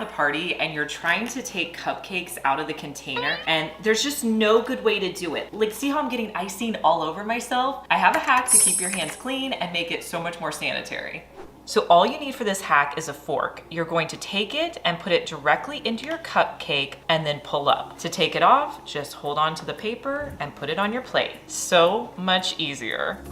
at a party and you're trying to take cupcakes out of the container and there's just no good way to do it. Like, see how I'm getting icing all over myself? I have a hack to keep your hands clean and make it so much more sanitary. So all you need for this hack is a fork. You're going to take it and put it directly into your cupcake and then pull up. To take it off, just hold on to the paper and put it on your plate. So much easier.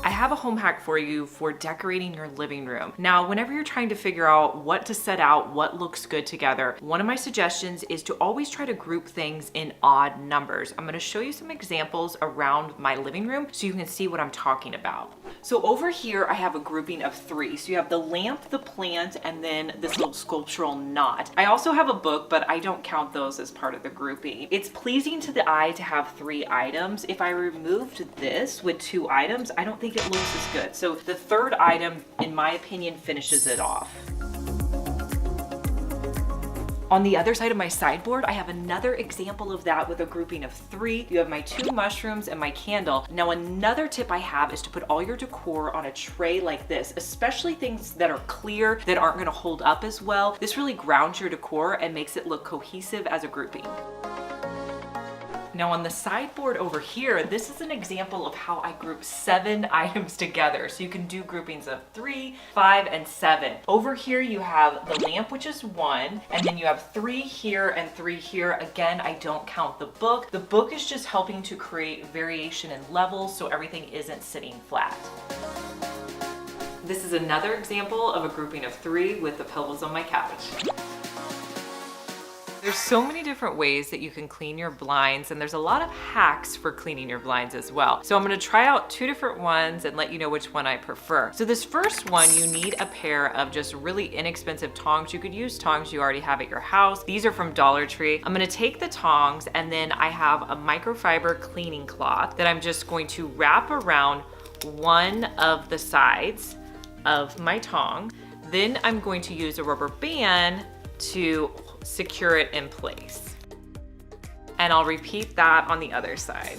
I have a home hack for you for decorating your living room. Now, whenever you're trying to figure out what to set out, what looks good together, one of my suggestions is to always try to group things in odd numbers. I'm gonna show you some examples around my living room so you can see what I'm talking about. So over here, I have a grouping of 3. So you have the lamp, the plant, and then this little sculptural knot. I also have a book, but I don't count those as part of the grouping. It's pleasing to the eye to have 3 items. If I removed this with 2 items, I don't think it looks as good. So the 3rd item, in my opinion, finishes it off. On the other side of my sideboard, I have another example of that with a grouping of 3. You have my 2 mushrooms and my candle. Now, another tip I have is to put all your decor on a tray like this, especially things that are clear, that aren't gonna hold up as well. This really grounds your decor and makes it look cohesive as a grouping. Now on the sideboard over here, this is an example of how I group 7 items together. So you can do groupings of 3, 5, and 7. Over here you have the lamp, which is 1, and then you have 3 here and 3 here. Again, I don't count the book. The book is just helping to create variation in levels so everything isn't sitting flat. This is another example of a grouping of 3 with the pillows on my couch. There's so many different ways that you can clean your blinds, and there's a lot of hacks for cleaning your blinds as well. So I'm gonna try out 2 different ones and let you know which one I prefer. So this first one, you need a pair of just really inexpensive tongs. You could use tongs you already have at your house. These are from Dollar Tree. I'm gonna take the tongs, and then I have a microfiber cleaning cloth that I'm just going to wrap around one of the sides of my tong. Then I'm going to use a rubber band to secure it in place. And I'll repeat that on the other side.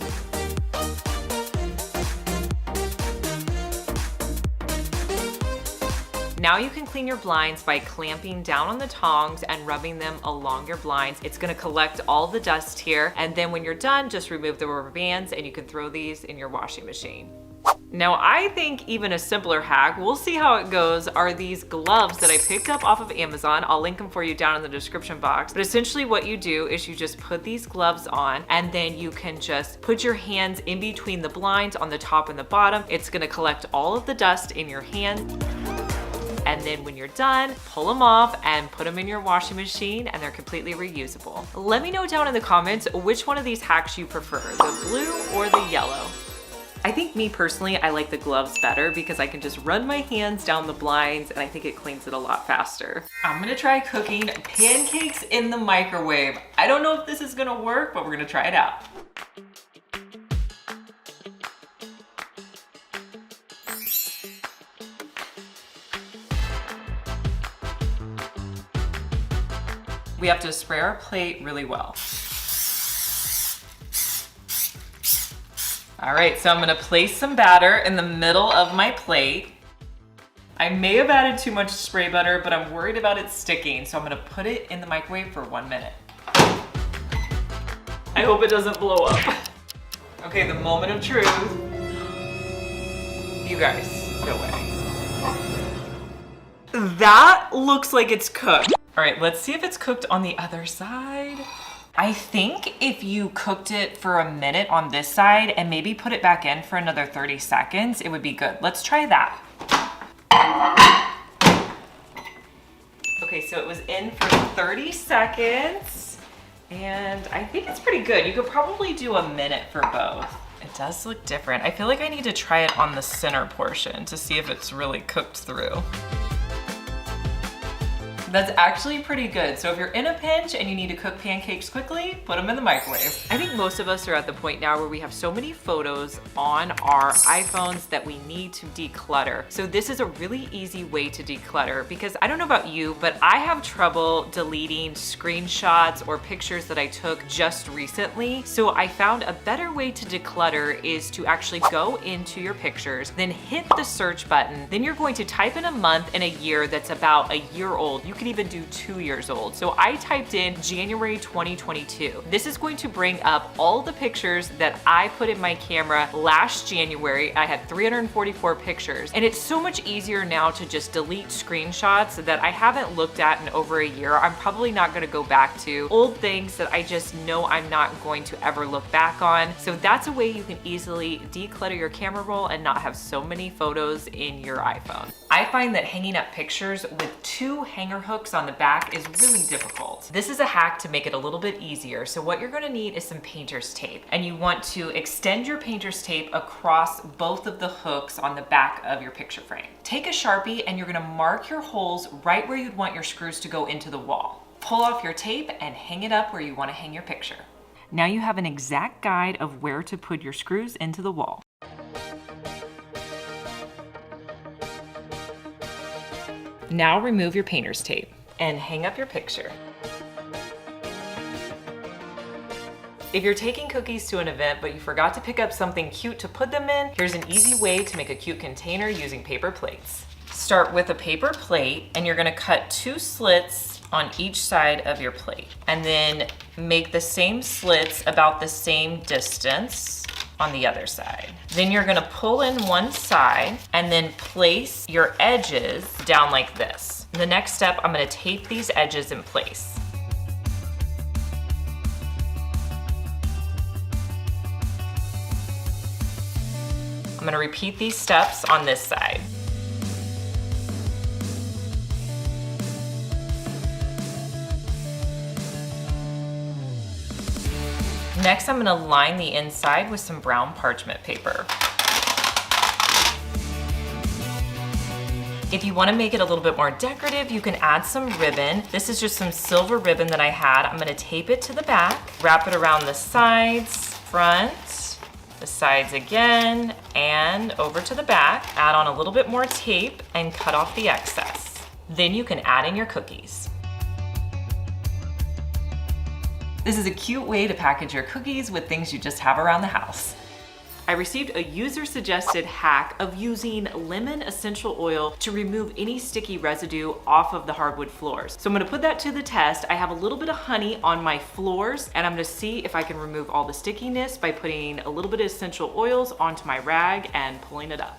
Now you can clean your blinds by clamping down on the tongs and rubbing them along your blinds. It's gonna collect all the dust here, and then when you're done, just remove the rubber bands and you can throw these in your washing machine. Now, I think even a simpler hack, we'll see how it goes, are these gloves that I picked up off of Amazon. I'll link them for you down in the description box. But essentially what you do is you just put these gloves on, and then you can just put your hands in between the blinds on the top and the bottom. It's gonna collect all of the dust in your hands. And then when you're done, pull them off and put them in your washing machine, and they're completely reusable. Let me know down in the comments which one of these hacks you prefer, the blue or the yellow. I think me personally, I like the gloves better because I can just run my hands down the blinds and I think it cleans it a lot faster. I'm gonna try cooking pancakes in the microwave. I don't know if this is gonna work, but we're gonna try it out. We have to spray our plate really well. All right, so I'm gonna place some batter in the middle of my plate. I may have added too much spray butter, but I'm worried about it sticking, so I'm gonna put it in the microwave for 1 minute. I hope it doesn't blow up. Okay, the moment of truth. You guys, no way. That looks like it's cooked. All right, let's see if it's cooked on the other side. I think if you cooked it for a minute on this side and maybe put it back in for another 30 seconds, it would be good. Let's try that. Okay, so it was in for 30 seconds and I think it's pretty good. You could probably do a minute for both. It does look different. I feel like I need to try it on the center portion to see if it's really cooked through. That's actually pretty good. So if you're in a pinch and you need to cook pancakes quickly, put them in the microwave. I think most of us are at the point now where we have so many photos on our iPhones that we need to declutter. So this is a really easy way to declutter because I don't know about you, but I have trouble deleting screenshots or pictures that I took just recently. So I found a better way to declutter is to actually go into your pictures, then hit the search button. Then you're going to type in a month and a year that's about a year old. You could even do 2 years old. So I typed in January 2022. This is going to bring up all the pictures that I put in my camera last January. I had 344 pictures, and it's so much easier now to just delete screenshots that I haven't looked at in over a year. I'm probably not going to go back to old things that I just know I'm not going to ever look back on. So that's a way you can easily declutter your camera roll and not have so many photos in your iPhone. I find that hanging up pictures with 2 hanger hooks on the back is really difficult. This is a hack to make it a little bit easier. So what you're going to need is some painter's tape, and you want to extend your painter's tape across both of the hooks on the back of your picture frame. Take a Sharpie and you're going to mark your holes right where you'd want your screws to go into the wall. Pull off your tape and hang it up where you want to hang your picture. Now you have an exact guide of where to put your screws into the wall. Now remove your painter's tape and hang up your picture. If you're taking cookies to an event but you forgot to pick up something cute to put them in, here's an easy way to make a cute container using paper plates. Start with a paper plate and you're gonna cut 2 slits on each side of your plate. And then make the same slits about the same distance on the other side. Then you're gonna pull in one side and then place your edges down like this. The next step, I'm gonna tape these edges in place. I'm gonna repeat these steps on this side. Next, I'm gonna line the inside with some brown parchment paper. If you wanna make it a little bit more decorative, you can add some ribbon. This is just some silver ribbon that I had. I'm gonna tape it to the back, wrap it around the sides, front, the sides again, and over to the back. Add on a little bit more tape and cut off the excess. Then you can add in your cookies. This is a cute way to package your cookies with things you just have around the house. I received a user-suggested hack of using lemon essential oil to remove any sticky residue off of the hardwood floors. So I'm gonna put that to the test. I have a little bit of honey on my floors, and I'm gonna see if I can remove all the stickiness by putting a little bit of essential oils onto my rag and pulling it up.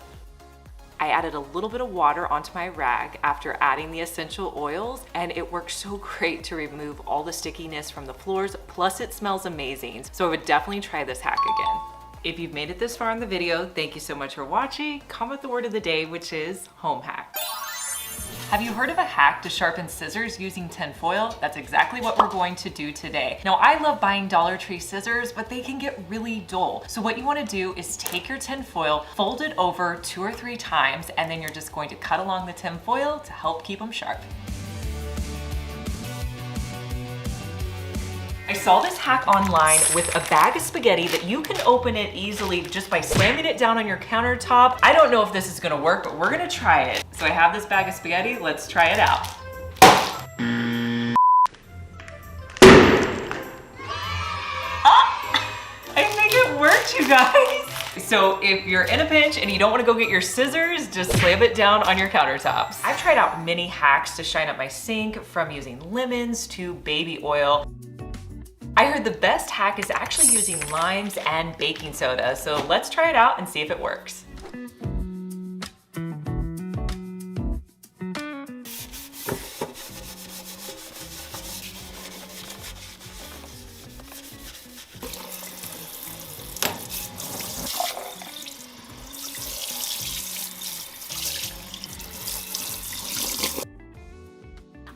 I added a little bit of water onto my rag after adding the essential oils, and it works so great to remove all the stickiness from the floors, plus it smells amazing. So I would definitely try this hack again. If you've made it this far in the video, thank you so much for watching. Comment the word of the day, which is home hack. Have you heard of a hack to sharpen scissors using tin foil? That's exactly what we're going to do today. Now, I love buying Dollar Tree scissors, but they can get really dull. So what you wanna do is take your tin foil, fold it over 2 or 3 times, and then you're just going to cut along the tin foil to help keep them sharp. I saw this hack online with a bag of spaghetti that you can open it easily just by slamming it down on your countertop. I don't know if this is gonna work, but we're gonna try it. So I have this bag of spaghetti, let's try it out. Ah! I think it worked, you guys. So if you're in a pinch and you don't wanna go get your scissors, just slam it down on your countertops. I've tried out many hacks to shine up my sink, from using lemons to baby oil. I heard the best hack is actually using limes and baking soda, so let's try it out and see if it works.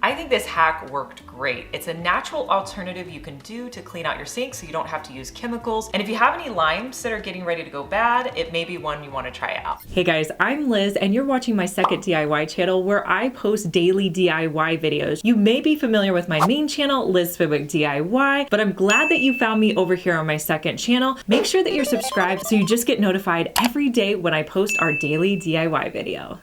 I think think this hack worked great. It's a natural alternative you can do to clean out your sink so you don't have to use chemicals. And if you have any limes that are getting ready to go bad, it may be one you want to try out. Hey guys, I'm Liz and you're watching my second DIY channel where I post daily DIY videos. You may be familiar with my main channel, Liz Fenwick DIY, but I'm glad that you found me over here on my second channel. Make sure that you're subscribed so you just get notified every day when I post our daily DIY video.